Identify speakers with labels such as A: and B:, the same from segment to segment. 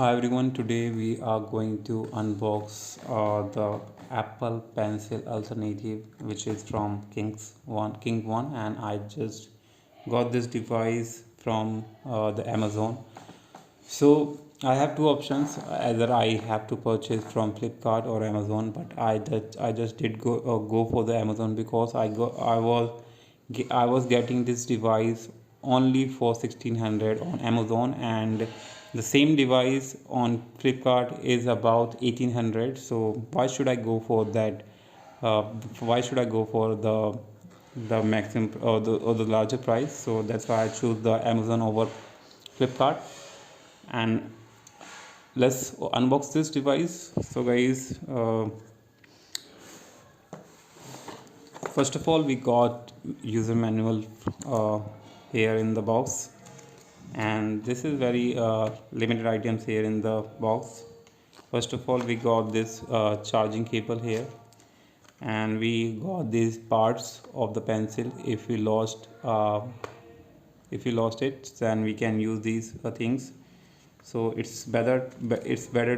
A: Hi everyone, today we are going to unbox the Apple Pencil alternative, which is from King One, and I just got this device from the Amazon. So I have two options: either I have to purchase from Flipkart or Amazon, but I just did go for the Amazon because I was getting this device only for 1600 on Amazon, and the same device on Flipkart is about 1800. So why should I go for that? Uh, why should I go for the maximum or the larger price? So that's why I choose the Amazon over Flipkart. And let's unbox this device. So guys, first of all we got user manual uh, here in the box, and this is very limited items here in the box. First of all we got this charging cable here, and we got these parts of the pencil. If you lost it, then we can use these things. So it's better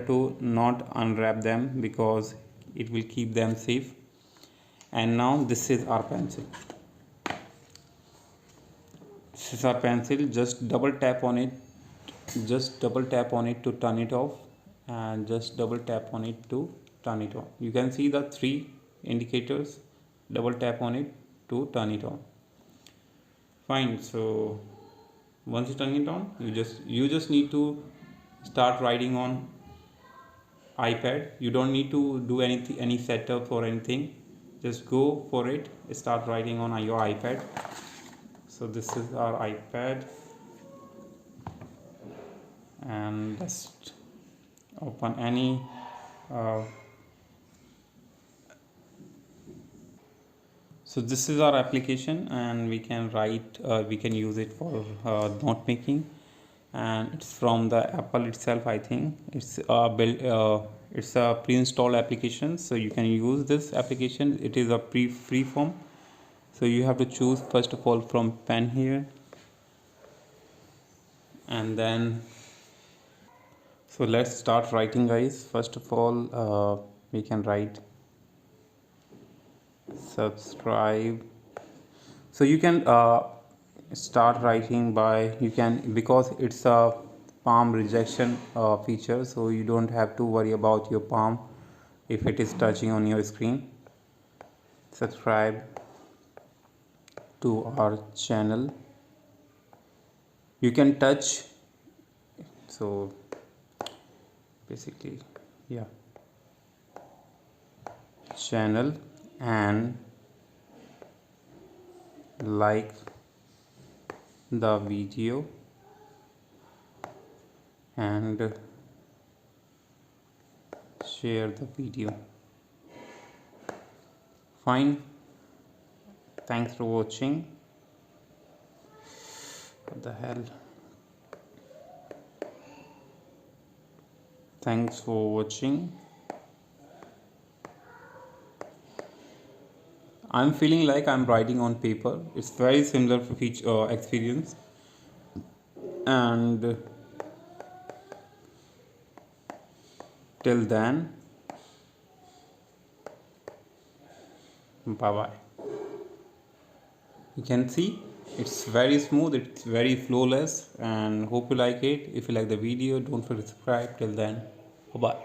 A: to not unwrap them because it will keep them safe. And now this is our pencil. Just double tap on it, to turn it off, and just double tap on it to turn it on. You can see the three indicators. Double tap on it to turn it on. Fine. So once you turn it on, you just need to start writing on iPad. You don't need to do any setup or anything. Just go for it. Start writing on your iPad. So this is our iPad, and just open any uh, so this is our application, and we can use it for note making, and it's from the Apple itself. I think it's a pre-installed application, so you can use this application. It is a free form. So you have to choose first of all from pen here, and then so let's start writing, guys. First of all, we can write subscribe. So you can start writing by, you can, because it's a palm rejection feature, so you don't have to worry about your palm if it is touching on your screen. Subscribe to our channel. You can touch, so basically, yeah, channel, and like the video, and share the video. Fine. Thanks for watching. What the hell? Thanks for watching. I'm feeling like I'm writing on paper. It's very similar experience. And till then, bye bye. You can see it's very smooth, it's very flawless, and hope you like it. If you like the video, don't forget to subscribe. Till then, bye bye.